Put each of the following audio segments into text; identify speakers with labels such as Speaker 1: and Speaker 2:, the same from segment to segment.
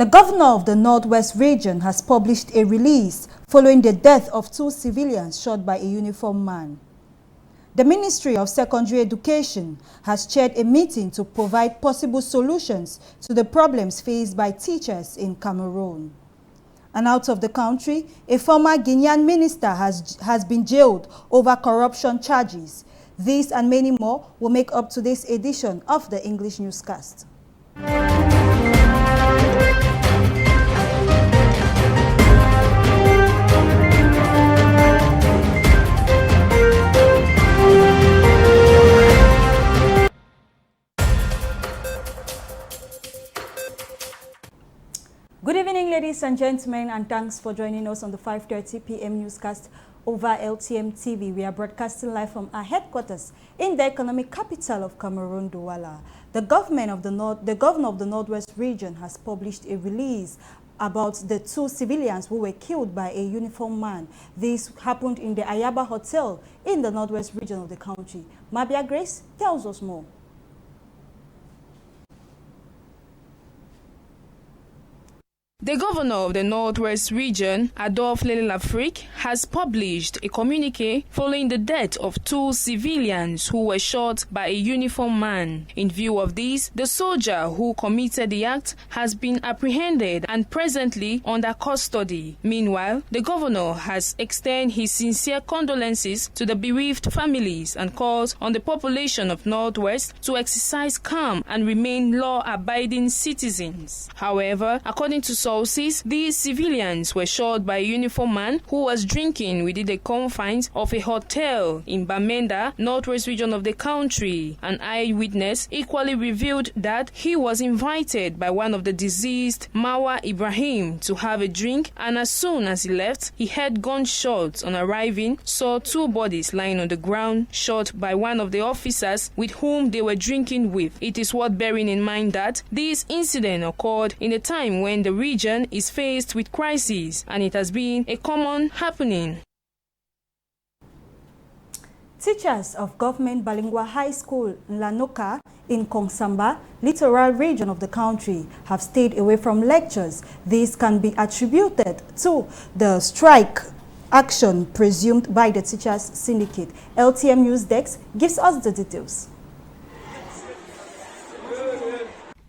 Speaker 1: governor of the Northwest region has published a release following the death of 2 civilians shot by a uniformed man. The Ministry of Secondary Education has chaired a meeting to provide possible solutions to the problems faced by teachers in Cameroon. And out of the country, a former Guinean minister has been jailed over corruption charges. These and many more will make up today's edition of the English Newscast. Good evening, ladies and gentlemen, and thanks for joining us on the 5:30 p.m. newscast over LTM TV. We are broadcasting live from our headquarters in the economic capital of Cameroon, Douala. The governor of the Northwest region has published a release about the 2 civilians who were killed by a uniformed man. This happened in the Ayaba Hotel in the Northwest region of the country. Mabia Grace tells us more.
Speaker 2: The governor of the Northwest region, Adolphe Lafrique, has published a communique following the death of 2 civilians who were shot by a uniformed man. In view of this, the soldier who committed the act has been apprehended and presently under custody. Meanwhile, the governor has extended his sincere condolences to the bereaved families and calls on the population of Northwest to exercise calm and remain law-abiding citizens. However, according to sources, these civilians were shot by a uniformed man who was drinking within the confines of a hotel in Bamenda, Northwest region of the country. An eyewitness equally revealed that he was invited by one of the deceased, Mawa Ibrahim, to have a drink, and as soon as he left, he heard gunshots. On arriving, saw 2 bodies lying on the ground, shot by one of the officers with whom they were drinking with. It is worth bearing in mind that this incident occurred in a time when the region is faced with crises, and it has been a common happening.
Speaker 1: Teachers of Government Bilingual High School Lanoka in Kongsamba, littoral region of the country, have stayed away from lectures. This can be attributed to the strike action presumed by the teachers syndicate. LTM News Desk gives us the details.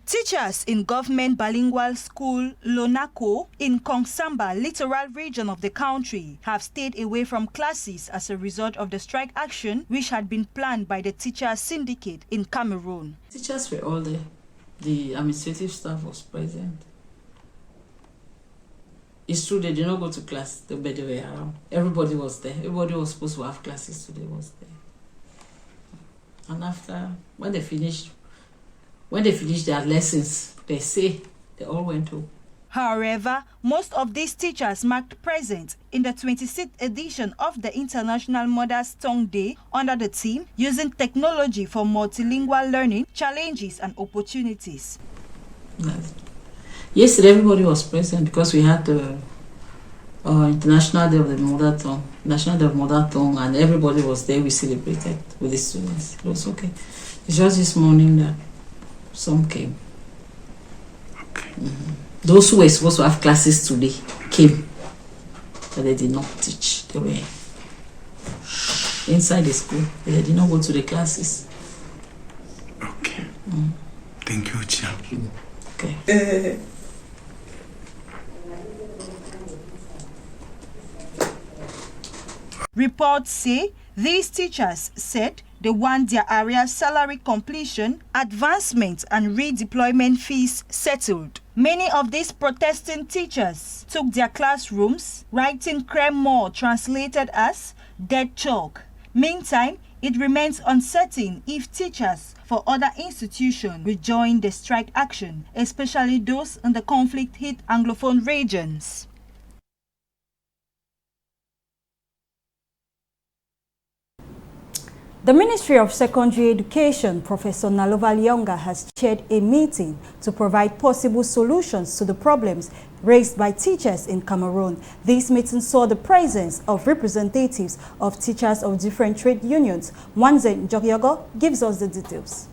Speaker 1: Teachers in Government Bilingual School Lonako in Kongsamba, littoral region of the country, have stayed away from classes as a result of the strike action which had been planned by the teachers syndicate in Cameroon.
Speaker 3: Teachers were all there. The administrative staff was present. It's true they did not go to class, but they were around. Everybody was there. Everybody was supposed to have classes today was there. And after, when they finished their lessons, they say they all went home.
Speaker 1: However, most of these teachers marked present in the 26th edition of the International Mother's Tongue Day under the theme Using Technology for Multilingual Learning, Challenges and Opportunities.
Speaker 3: Yesterday, everybody was present because we had the International Day of the Mother Tongue, National Day of Mother Tongue, and everybody was there. We celebrated with the students. It was okay. It's just this morning that some came.
Speaker 4: Okay.
Speaker 3: Those who were supposed to have classes today came, but they did not teach. They were inside the school. They did not go to the classes.
Speaker 4: Okay. Thank you, Chia.
Speaker 3: Okay.
Speaker 1: Reports say these teachers said they want their area salary completion, advancement and redeployment fees settled. Many of these protesting teachers took their classrooms, writing Kremor translated as dead chalk. Meantime, it remains uncertain if teachers for other institutions will join the strike action, especially those in the conflict-hit Anglophone regions. The Ministry of Secondary Education, Professor Nalova Lyonga, has chaired a meeting to provide possible solutions to the problems raised by teachers in Cameroon. This meeting saw the presence of representatives of teachers of different trade unions. Wanze Njogyogo gives us the details.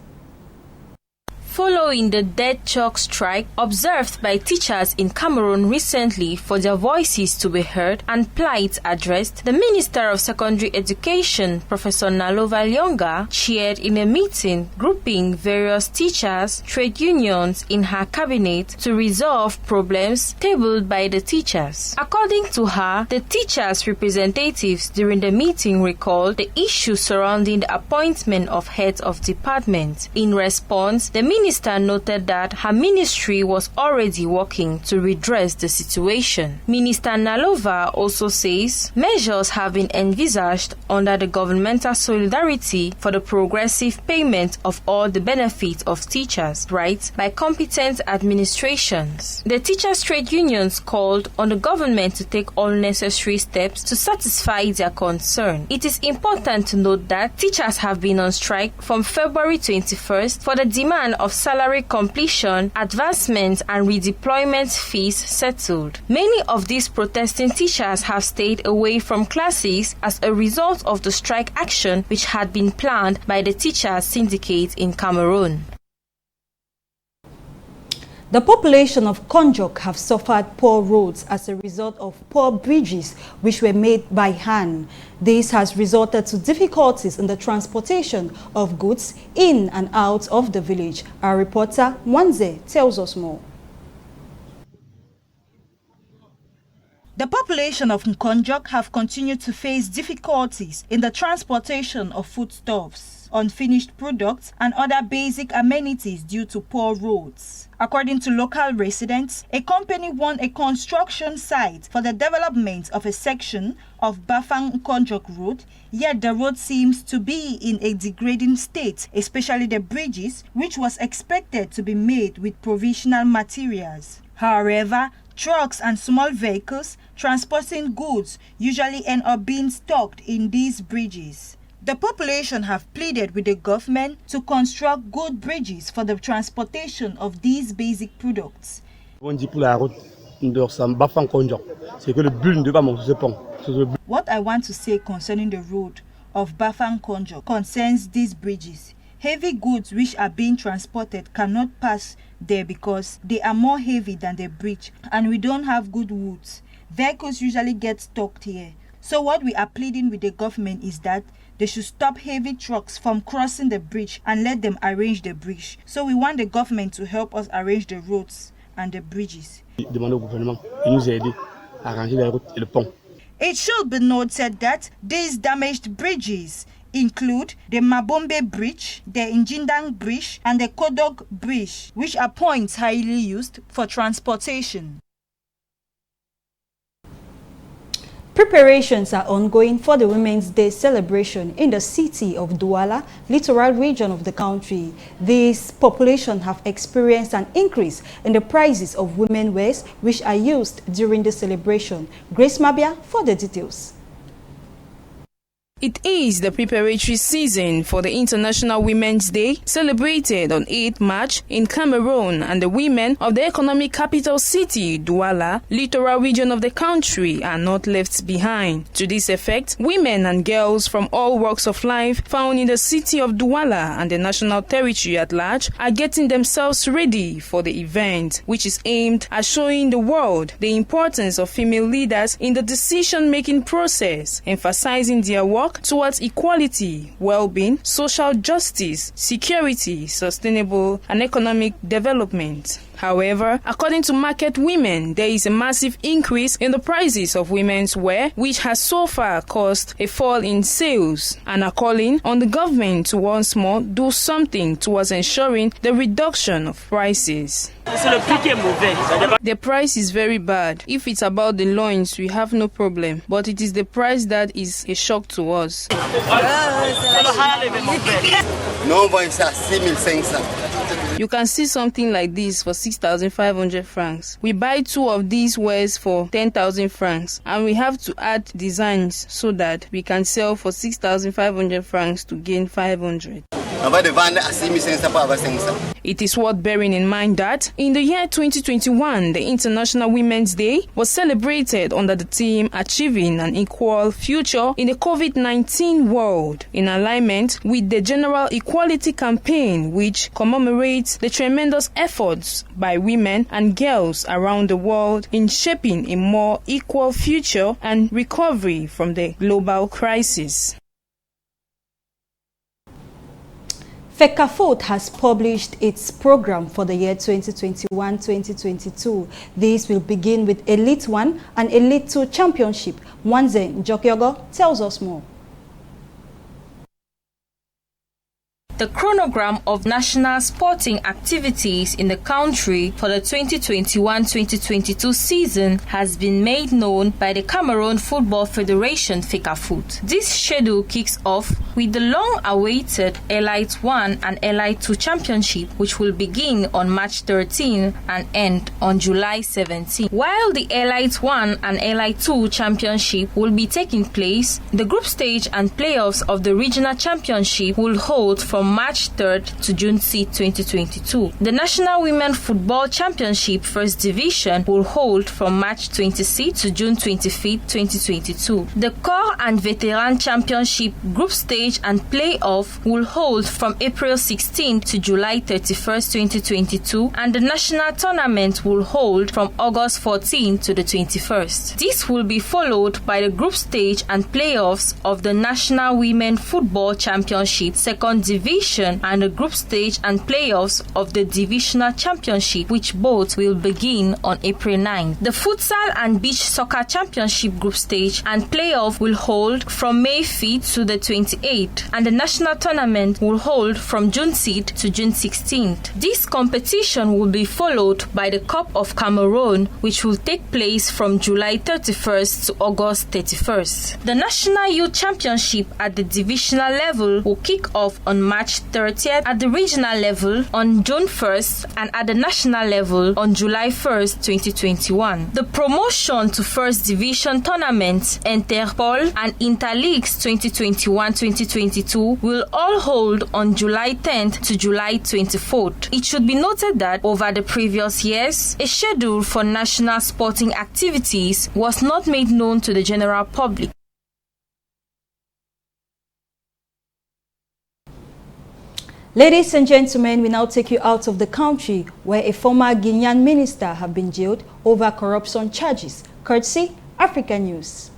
Speaker 5: following the dead chalk strike observed by teachers in Cameroon recently for their voices to be heard and plight addressed, the Minister of Secondary Education, Professor Nalova Lyonga, chaired in a meeting grouping various teachers, trade unions in her cabinet to resolve problems tabled by the teachers. According to her, the teachers' representatives during the meeting recalled the issue surrounding the appointment of heads of departments. In response, the minister noted that her ministry was already working to redress the situation. Minister Nalova also says measures have been envisaged under the governmental solidarity for the progressive payment of all the benefits of teachers' rights by competent administrations. The teachers' trade unions called on the government to take all necessary steps to satisfy their concern. It is important to note that teachers have been on strike from February 21st for the demand of salary completion, advancement, and redeployment fees settled. Many of these protesting teachers have stayed away from classes as a result of the strike action which had been planned by the teachers' syndicate in Cameroon.
Speaker 1: The population of Konjok have suffered poor roads as a result of poor bridges which were made by hand. This has resulted to difficulties in the transportation of goods in and out of the village. Our reporter Mwanze tells us more. The population of Nkonjok have continued to face difficulties in the transportation of foodstuffs, unfinished products, and other basic amenities due to poor roads. According to local residents, a company won a construction site for the development of a section of Bafang Nkonjok Road, yet the road seems to be in a degrading state, especially the bridges, which was expected to be made with provisional materials. However, trucks and small vehicles transporting goods usually end up being stuck in these bridges. The population have pleaded with the government to construct good bridges for the transportation of these basic products. What I want to say concerning the road of Bafang Konjok concerns these bridges. Heavy goods which are being transported cannot pass there because they are more heavy than the bridge, and we don't have good woods. Vehicles usually get stuck here. So what we are pleading with the government is that they should stop heavy trucks from crossing the bridge and let them arrange the bridge. So we want the government to help us arrange the roads and the bridges. It should be noted that these damaged bridges include the Mabombe Bridge, the Njindang Bridge, and the Kodok Bridge, which are points highly used for transportation. Preparations are ongoing for the Women's Day celebration in the city of Douala, littoral region of the country. This population have experienced an increase in the prices of women's wears which are used during the celebration. Grace Mabia for the details.
Speaker 2: It is the preparatory season for the International Women's Day, celebrated on 8 March in Cameroon, and the women of the economic capital city, Douala, littoral region of the country, are not left behind. To this effect, women and girls from all walks of life found in the city of Douala and the national territory at large are getting themselves ready for the event, which is aimed at showing the world the importance of female leaders in the decision-making process, emphasizing their work towards equality, well-being, social justice, security, sustainable and economic development. However, according to market women, there is a massive increase in the prices of women's wear, which has so far caused a fall in sales, and are calling on the government to once more do something towards ensuring the reduction of prices. The price is very bad. If it's about the loins, we have no problem, but it is the price that is a shock to us. You can see something like this for 6,500 francs. We buy 2 of these wares for 10,000 francs, and we have to add designs so that we can sell for 6,500 francs to gain 500. It is worth bearing in mind that in the year 2021, the International Women's Day was celebrated under the theme Achieving an Equal Future in the COVID-19 World, in alignment with the General Equality Campaign, which commemorates the tremendous efforts by women and girls around the world in shaping a more equal future and recovery from the global crisis.
Speaker 1: FECAFOOT has published its program for the year 2021-2022. This will begin with Elite 1 and Elite 2 Championship. Mwanze Njokyogo tells us more.
Speaker 5: The chronogram of national sporting activities in the country for the 2021-2022 season has been made known by the Cameroon Football Federation FECAFOOT. This schedule kicks off with the long-awaited Elite 1 and Elite 2 Championship, which will begin on March 13 and end on July 17. While the Elite 1 and Elite 2 Championship will be taking place, the group stage and playoffs of the regional championship will hold from March 3rd to June 6, 2022. The National Women Football Championship First Division will hold from March 26 to June 25, 2022. The Corps and Veteran Championship Group Stage and Playoff will hold from April 16 to July 31, 2022, and the National Tournament will hold from August 14 to the 21st. This will be followed by the Group Stage and Playoffs of the National Women Football Championship Second Division and the group stage and playoffs of the Divisional Championship, which both will begin on April 9. The Futsal and Beach Soccer Championship group stage and playoff will hold from May 5th to the 28th, and the National Tournament will hold from June 6th to June 16th. This competition will be followed by the Cup of Cameroon, which will take place from July 31st to August 31st. The National Youth Championship at the divisional level will kick off on March 30th, at the regional level on June 1st, and at the national level on July 1st, 2021. The promotion to First Division tournaments, Interpol and Interleagues 2021-2022 will all hold on July 10th to July 24th. It should be noted that over the previous years, a schedule for national sporting activities was not made known to the general public.
Speaker 1: Ladies and gentlemen, we now take you out of the country, where a former Guinean minister have been jailed over corruption charges. Courtesy Africa News.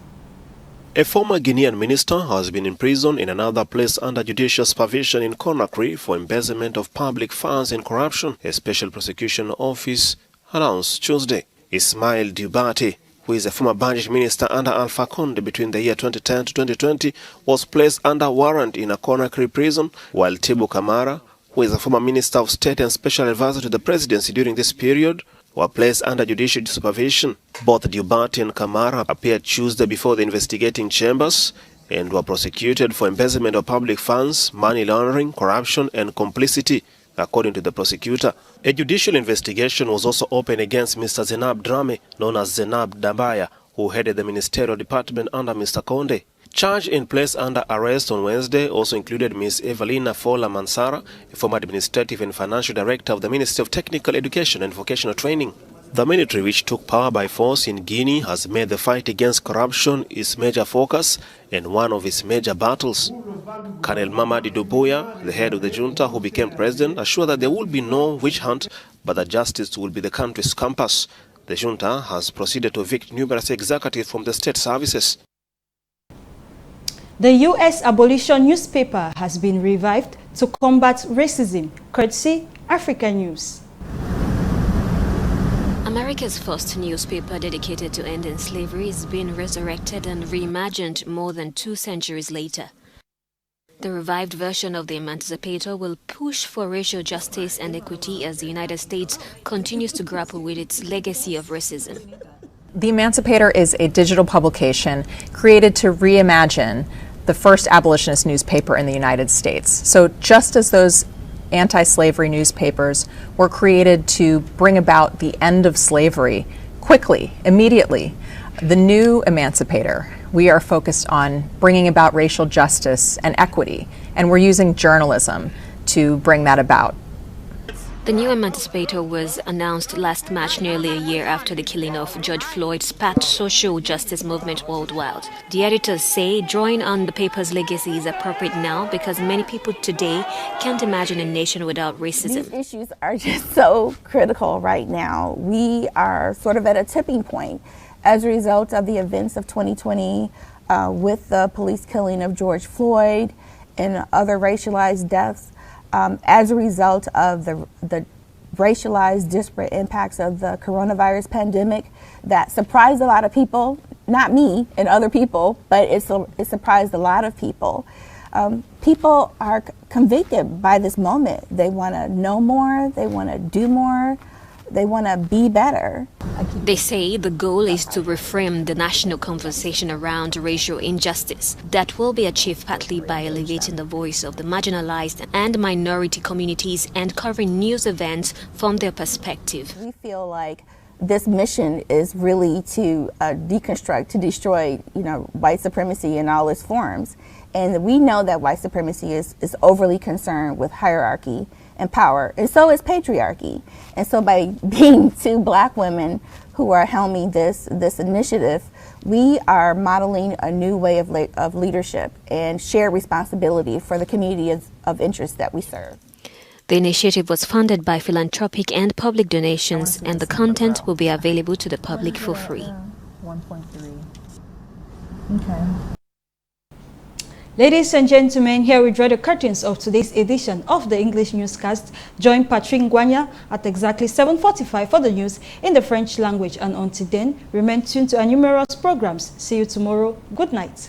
Speaker 6: A former Guinean minister has been imprisoned in another place under judicial supervision in Conakry for embezzlement of public funds and corruption, a special prosecution office announced Tuesday. Ismail Dubate, who is a former budget minister under Alpha Conde between the year 2010 to 2020, was placed under warrant in a Conakry prison, while Thibaut Camara, who is a former minister of state and special advisor to the presidency during this period, were placed under judicial supervision. Both Dubate and Camara appeared Tuesday before the investigating chambers and were prosecuted for embezzlement of public funds, money laundering, corruption, and complicity, according to the prosecutor. A judicial investigation was also opened against Mr. Zenab Drame, known as Zenab Dabaya, who headed the ministerial department under Mr. Conde. Charged in place under arrest on Wednesday also included Ms. Evelina Fola Mansara, a former administrative and financial director of the Ministry of Technical Education and Vocational Training. The military, which took power by force in Guinea, has made the fight against corruption its major focus and one of its major battles. Colonel Mamadi Doumbouya, the head of the junta who became president, assured that there will be no witch hunt, but that justice will be the country's compass. The junta has proceeded to evict numerous executives from the state services.
Speaker 1: The U.S. abolition newspaper has been revived to combat racism. Courtesy Africa News.
Speaker 7: America's first newspaper dedicated to ending slavery is being resurrected and reimagined more than 2 centuries later. The revived version of the Emancipator will push for racial justice and equity as the United States continues to grapple with its legacy of racism.
Speaker 8: The Emancipator is a digital publication created to reimagine the first abolitionist newspaper in the United States. So just as those anti-slavery newspapers were created to bring about the end of slavery quickly, immediately, the new Emancipator, we are focused on bringing about racial justice and equity, and we're using journalism to bring that about.
Speaker 7: The new emancipator was announced last March, nearly a year after the killing of George Floyd sparked social justice movement worldwide. The editors say drawing on the paper's legacy is appropriate now because many people today can't imagine a nation without racism.
Speaker 9: These issues are just so critical right now. We are sort of at a tipping point as a result of the events of 2020 with the police killing of George Floyd and other racialized deaths. As a result of the racialized, disparate impacts of the coronavirus pandemic that surprised a lot of people, not me and other people, but it surprised a lot of people. People are convicted by this moment. They want to know more, they want to do more, they want to be better.
Speaker 7: They say the goal is to reframe the national conversation around racial injustice. That will be achieved partly by elevating the voice of the marginalized and minority communities and covering news events from their perspective.
Speaker 9: We feel like this mission is really to deconstruct, to destroy, white supremacy in all its forms. And we know that white supremacy is overly concerned with hierarchy and power, and so is patriarchy. And so by being two Black women who are helming this initiative, we are modeling a new way of leadership and shared responsibility for the community of interest that we serve.
Speaker 7: The initiative was funded by philanthropic and public donations, and the content will be available to the public for free.
Speaker 8: 1.3.
Speaker 1: Okay. Ladies and gentlemen, here we draw the curtains of today's edition of the English newscast. Join Patrick Ngwanya at exactly 7:45 for the news in the French language. And until then, remain tuned to our numerous programs. See you tomorrow. Good night.